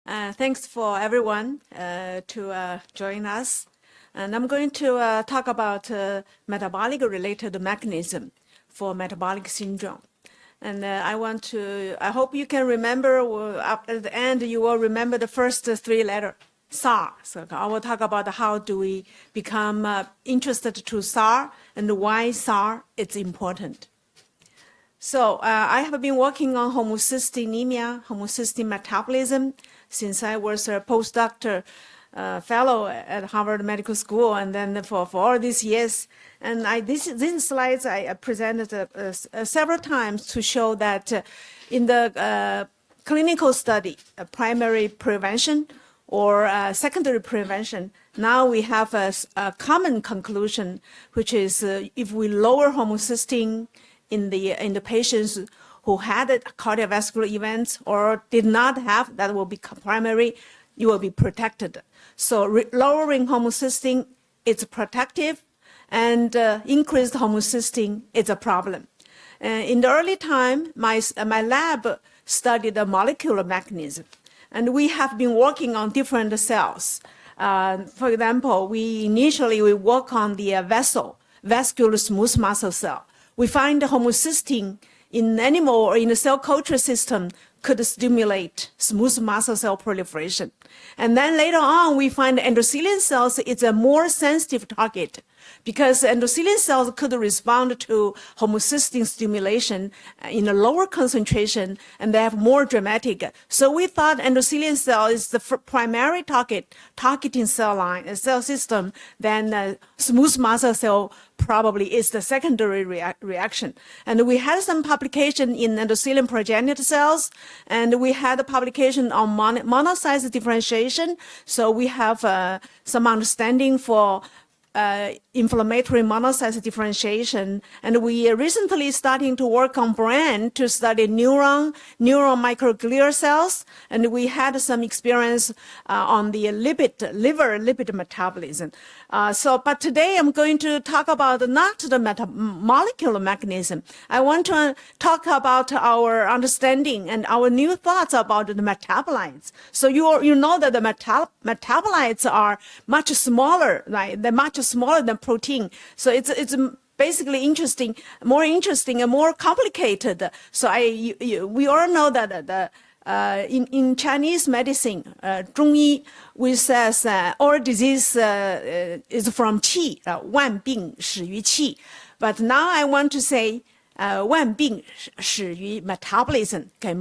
Thanks for everyone to join us. And I'm going to talk about metabolic-related mechanism for metabolic syndrome. And I hope you can remember, at the end, you will remember the first three letters, SAR. So I will talk about how do we become interested to SAR and why SAR is important. So I have been working on homocystinemia, homocysteine metabolism, since I was a postdoctor fellow at Harvard Medical School, and then for all these years. And these slides I presented several times to show that in the clinical study, primary prevention or secondary prevention, now we have a common conclusion, which is if we lower homocysteine in the patients who had cardiovascular events or did not have, that will be primary, you will be protected. So lowering homocysteine is protective, and increased homocysteine is a problem. In the early time, my lab studied the molecular mechanism, and we have been working on different cells. For example, we work on the vascular smooth muscle cell. We find the homocysteine in animal or in the cell culture system could stimulate smooth muscle cell proliferation. And then later on, we find endothelial cells is a more sensitive target because endothelial cells could respond to homocysteine stimulation in a lower concentration, and they have more dramatic. So we thought endothelial cell is the primary targeting cell system, then smooth muscle cell probably is the secondary reaction. And we had some publication in endothelium progenitor cells, and we had a publication on monocyte differentiation. So we have some understanding for inflammatory monocyte differentiation, and we are recently starting to work on brain to study neuron microglia cells, and we had some experience on the liver lipid metabolism. But today I'm going to talk about not the molecular mechanism. I want to talk about our understanding and our new thoughts about the metabolites. So you know that the metabolites are much smaller, right? They're much smaller than protein. So it's basically more interesting and more complicated. So we all know that in Chinese medicine, 中医 we says all disease is from qi, 万病始于气. But now I want to say 万病始于 metabolism. Okay,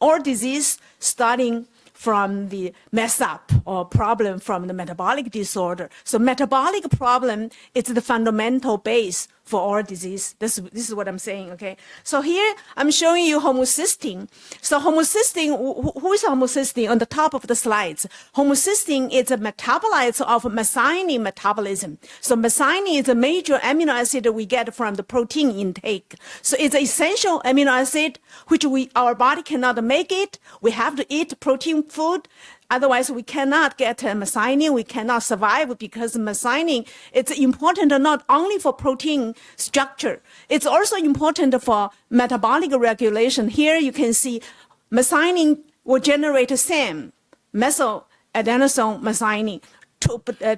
all disease starting from the mess up or problem from the metabolic disorder. So metabolic problem is the fundamental base for all disease. This is what I'm saying, okay? So here I'm showing you homocysteine. So homocysteine, who is homocysteine on the top of the slides? Homocysteine is a metabolite of methionine metabolism. So methionine is a major amino acid we get from the protein intake. So it's an essential amino acid which our body cannot make it. We have to eat protein food. Otherwise, we cannot get methionine. We cannot survive because methionine is important not only for protein structure. It's also important for metabolic regulation. Here you can see methionine will generate the same methyladenosine methionine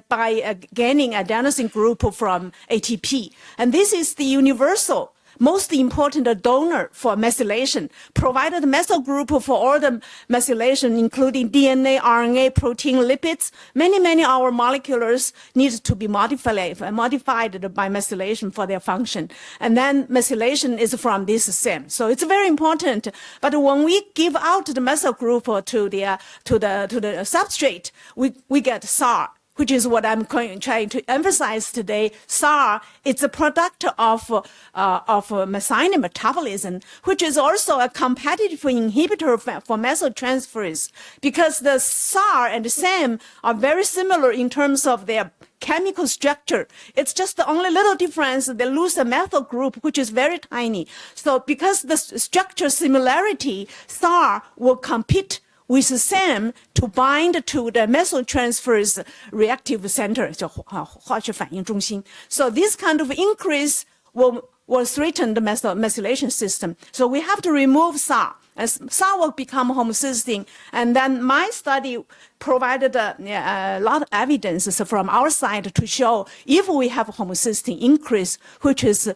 by gaining adenosine group from ATP. And this is the universal most important donor for methylation, provided methyl group for all the methylation, including DNA, RNA, protein, lipids. Many our molecules need to be modified by methylation for their function. And then methylation is from this same. So it's very important. But when we give out the methyl group to the substrate, we get SAR, which is what I'm trying to emphasize today. SAR, it's a product of methionine metabolism, which is also a competitive inhibitor for methyltransferase, because the SAR and the SAM are very similar in terms of their chemical structure. It's just the only little difference, they lose a methyl group, which is very tiny. So because the structure similarity, SAR will compete with SAM to bind to the methyltransferase reactive center, 就化学反应中心. So this kind of increase will will threaten the methylation system. So we have to remove SAR. As SAR will become homocysteine. And then my study provided a lot of evidence from our side to show if we have homocysteine increase, which is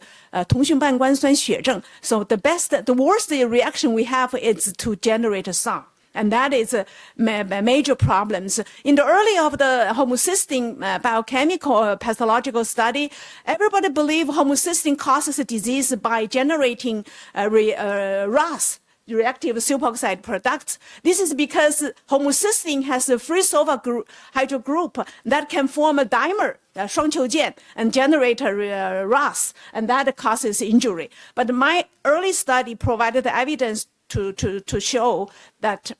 同性半胱酸血症. So the worst reaction we have is to generate SAR. And that is major problems. In the early of the homocysteine biochemical pathological study, everybody believed homocysteine causes disease by generating RAS, reactive superoxide products. This is because homocysteine has a free sulfur hydro group that can form a dimer, 双球键, and generate RAS, and that causes injury. But my early study provided the evidence to show that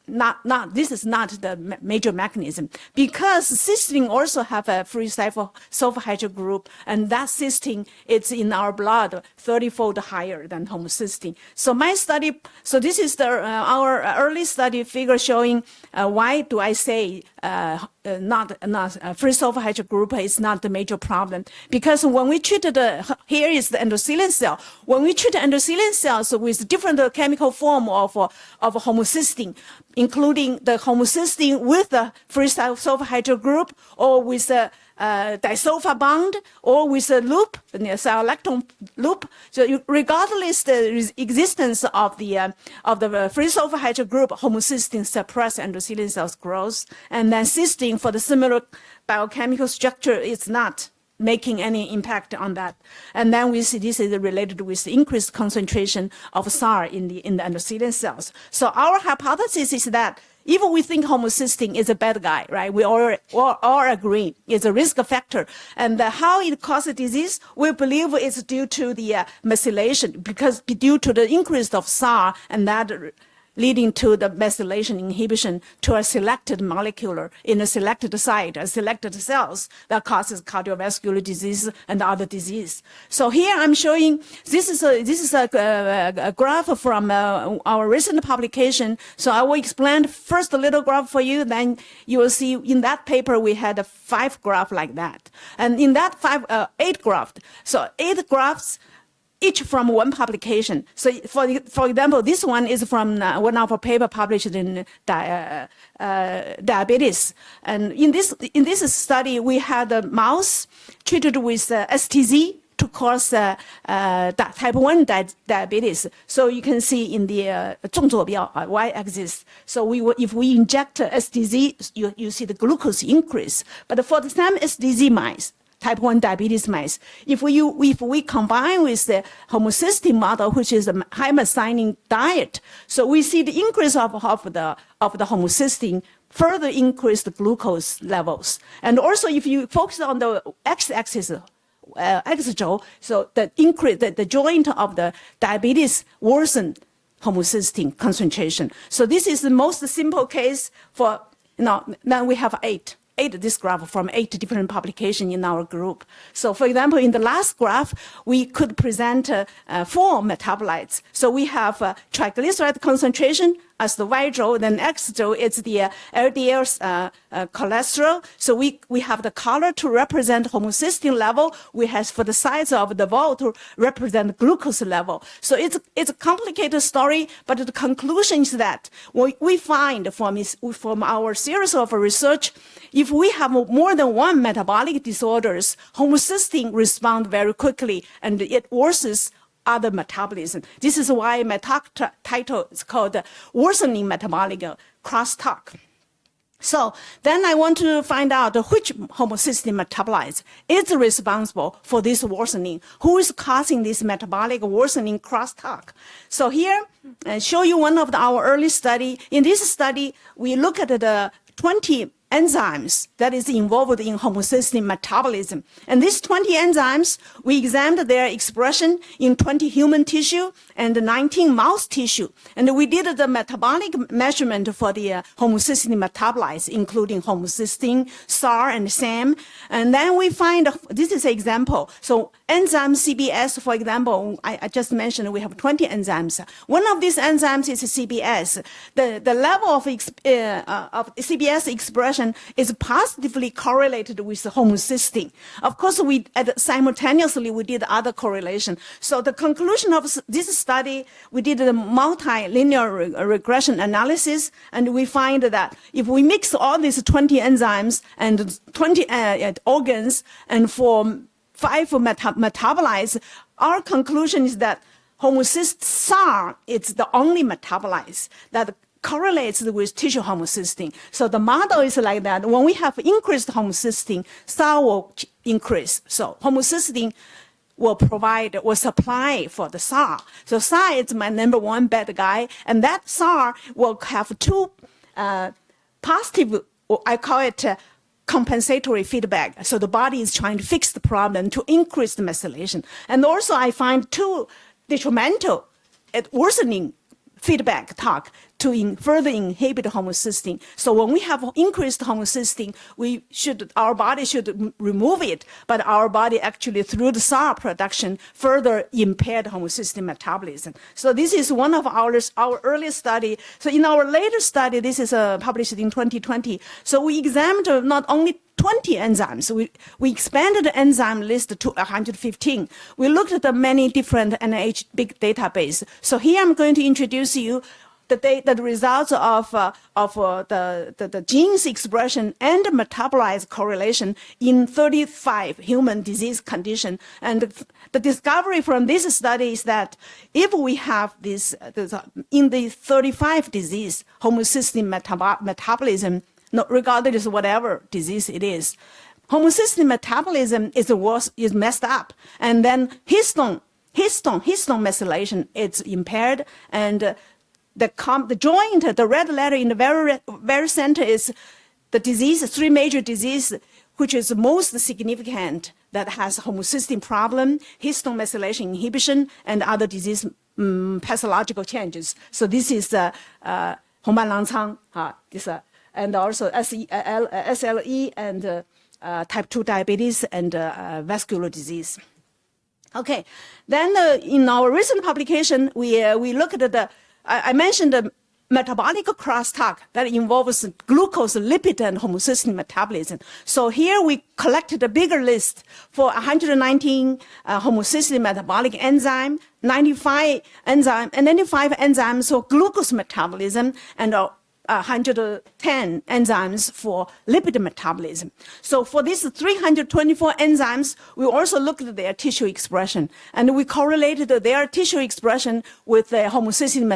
this is not the major mechanism, because cysteine also have a free sulfur hydro group, and that cysteine is in our blood 30-fold higher than homocysteine. So my study, so this is our early study figure showing why do I say free sulfur hydro group is not the major problem, because when we treated here is the endothelial cell. When we treat endothelial cells with different chemical form of homocysteine, including the homocysteine with the free sulfur hydro group, or with a disulfur bond, or with a loop, cell electron loop. So regardless the existence of the free sulfur hydro group, homocysteine suppress endothelial cells growth, and then cysteine for the similar biochemical structure is not making any impact on that. And then we see this is related with the increased concentration of SAR in the endothelial cells. So our hypothesis is that if we think homocysteine is a bad guy, right, we all agree it's a risk factor. And how it causes disease, we believe it's due to the methylation, because due to the increase of SAR, and that leading to the methylation inhibition to a selected molecule in a selected site, a selected cells that causes cardiovascular disease and other disease. So here I'm showing, this is a graph from our recent publication. So I will explain first a little graph for you, then you will see in that paper we had a 5 graph like that. And in that 8 graph, so 8 graphs, each from one publication. So for example, this one is from one of our paper published in diabetes. And in this study, we had a mouse treated with STZ to cause type 1 diabetes. So you can see in the 纵坐标 y-axis. So if we inject STZ, you see the glucose increase. But for the same STZ mice, type 1 diabetes mice, if we combine with the homocysteine model, which is a high methionine diet, so we see the increase of the homocysteine further increase the glucose levels. And also if you focus on the x-axis, axis, so the joint of the diabetes worsen homocysteine concentration. So this is the most simple case for, now we have 8 this graph from 8 different publications in our group. So for example, in the last graph, we could present 4 metabolites. So we have triglyceride concentration as the Y row, then X row is the LDL cholesterol. So we have the color to represent homocysteine level. We have for the size of the ball to represent glucose level. So it's a complicated story, but the conclusion is that we find from our series of research, if we have more than one metabolic disorders, homocysteine respond very quickly, and it worsens other metabolism. This is why my talk title is called Worsening Metabolic Crosstalk. So then I want to find out which homocysteine metabolites is responsible for this worsening. Who is causing this metabolic worsening crosstalk? So here, I show you one of our early study. In this study, we look at the 20 enzymes that is involved in homocysteine metabolism. And these 20 enzymes, we examined their expression in 20 human tissue and 19 mouse tissue. And we did the metabolic measurement for the homocysteine metabolites, including homocysteine, SAR, and SAM. And then we find, this is an example. So enzyme CBS, for example, I just mentioned we have 20 enzymes. One of these enzymes is CBS. The level of CBS expression expression is positively correlated with homocysteine. Of course, simultaneously we did other correlation. So the conclusion of this study, we did a multilinear regression analysis, and we find that if we mix all these 20 enzymes and 20 organs and form 5 metabolites, our conclusion is that homocysteine SAR is the only metabolite that correlates with tissue homocysteine. So the model is like that. When we have increased homocysteine, SAR will increase. So homocysteine will supply for the SAR. So SAR is my number one bad guy, and that SAR will have 2 positive, I call it compensatory feedback. So the body is trying to fix the problem to increase the methylation. And also I find 2 detrimental at worsening feedback talk to further inhibit homocysteine. So when we have increased homocysteine, our body should remove it, but our body actually through the SAR production further impaired homocysteine metabolism. So this is one of our early study. So in our later study, this is published in 2020. So we examined not only 20 enzymes. We expanded the enzyme list to 115. We looked at the many different NIH big database. So here I'm going to introduce you the results of the genes expression and metabolite correlation in 35 human disease condition. And the discovery from this study is that if we have this in the 35 disease, homocysteine metabolism, regardless of whatever disease it is, homocysteine metabolism is messed up, and then histone methylation is impaired, and the joint, the red letter in the very center is the disease, 3 major diseases, which is most significant that has homocysteine problem, histone methylation inhibition, and other disease pathological changes. So this is Hongban-Langcang, and also SLE and type 2 diabetes and vascular disease. Okay, then in our recent publication, we looked at I mentioned the metabolic crosstalk that involves glucose, lipid, and homocysteine metabolism. So here we collected a bigger list for 119 homocysteine metabolic enzyme, 95 enzymes for glucose metabolism, and 110 enzymes for lipid metabolism. So for these 324 enzymes, we also looked at their tissue expression, and we correlated their tissue expression with the homocysteine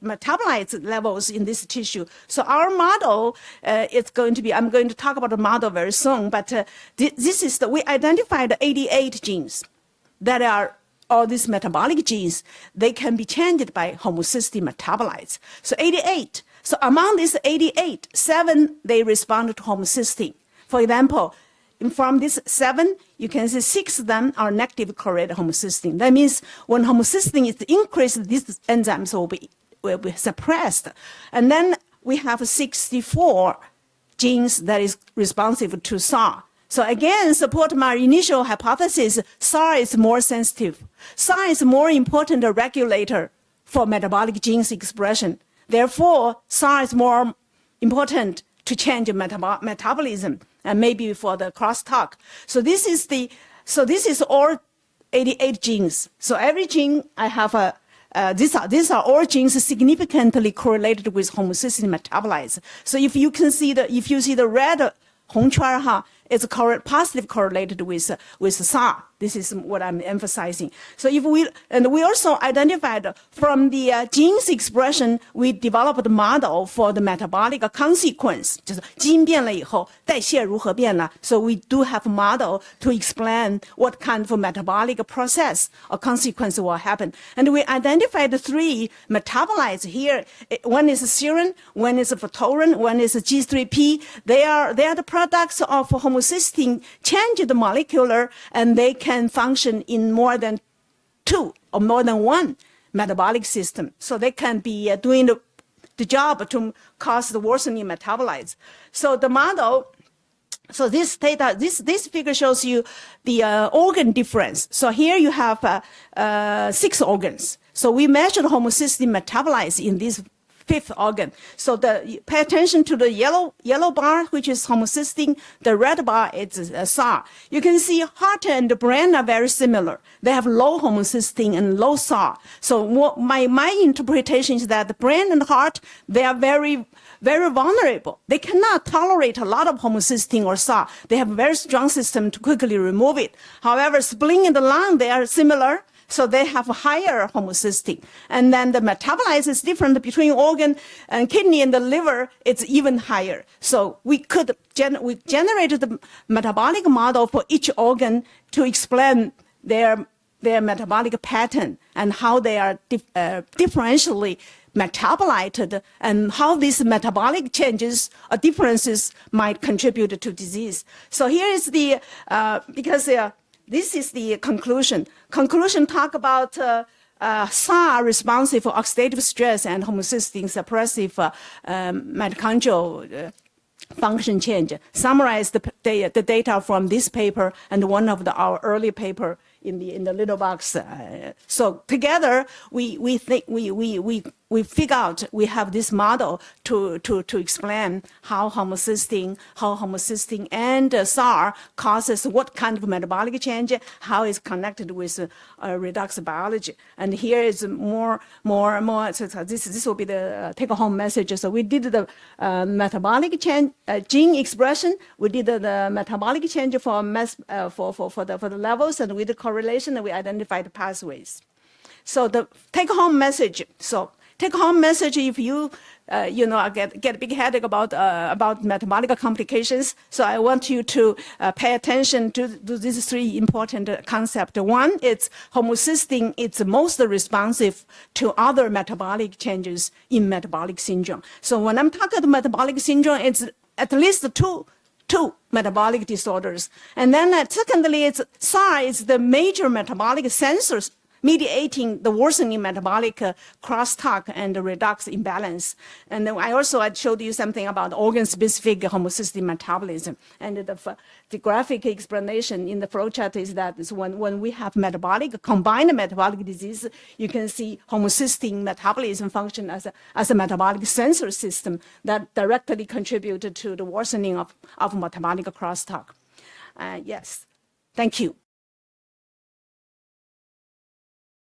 metabolites levels in this tissue. So our model is going to be, I'm going to talk about the model very soon, but this is we identified 88 genes that are all these metabolic genes, they can be changed by homocysteine metabolites. So 88. So among these 88, 7, they respond to homocysteine. For example, from these 7, you can see 6 of them are negative correlated homocysteine. That means when homocysteine is increased, these enzymes will be suppressed. And then we have 64 genes that is responsive to SAR. So again, support my initial hypothesis, SAR is more sensitive. SAR is more important regulator for metabolic genes expression. Therefore, SAR is more important to change metabolism, and maybe for the crosstalk. So this is all 88 genes. So every gene I have these are all genes significantly correlated with homocysteine metabolites. So if you see the red Hong chuan, it's positive correlated with SAR. This is what I'm emphasizing. So we also identified from the genes expression, we developed a model for the metabolic consequence. 就是基因变了以后，代谢如何变了。So we do have a model to explain what kind of metabolic process or consequence will happen. And we identified 3 metabolites here. One is serine, one is photorin, one is G3P. They are the products of homocysteine changed molecular, and they can function in more than 2 or more than 1 metabolic system. So they can be doing the job to cause the worsening metabolites. So the model, so this data, this figure shows you the organ difference. So here you have 6 organs. So we measured homocysteine metabolites in these fifth organ. So pay attention to the yellow bar, which is homocysteine. The red bar is SAR. You can see heart and the brain are very similar. They have low homocysteine and low SAR. So my interpretation is that the brain and heart, they are very, very vulnerable. They cannot tolerate a lot of homocysteine or SAR. They have a very strong system to quickly remove it. However, spleen and the lung, they are similar. So they have a higher homocysteine. And then the metabolites is different between organ and kidney and the liver. It's even higher. So we generated the metabolic model for each organ to explain their metabolic pattern and how they are differentially metabolited and how these metabolic changes or differences might contribute to disease. So here is the, this is the conclusion. Conclusion talk about SAR responsive for oxidative stress and homocysteine suppressive mitochondrial function change. Summarize the data from this paper and one of our early paper in the little box. So together we think we figure out we have this model to explain how homocysteine and SAR causes what kind of metabolic change, how it's connected with redox biology. And here is more. So this will be the take-home message. So we did the metabolic change, gene expression. We did the metabolic change for the levels, and with the correlation, we identified pathways. So the take-home message. So take-home message: if you get a big headache about metabolic complications, so I want you to pay attention to these three important concepts. One, it's homocysteine. It's most responsive to other metabolic changes in metabolic syndrome. So when I'm talking about metabolic syndrome, it's at least two metabolic disorders. And then secondly, it's SAR is the major metabolic sensors mediating the worsening metabolic crosstalk and the redox imbalance. And then I showed you something about organ-specific homocysteine metabolism. And the graphic explanation in the flowchart is that when we have combined metabolic disease, you can see homocysteine metabolism function as a metabolic sensor system that directly contributed to the worsening of metabolic crosstalk. Yes, thank you.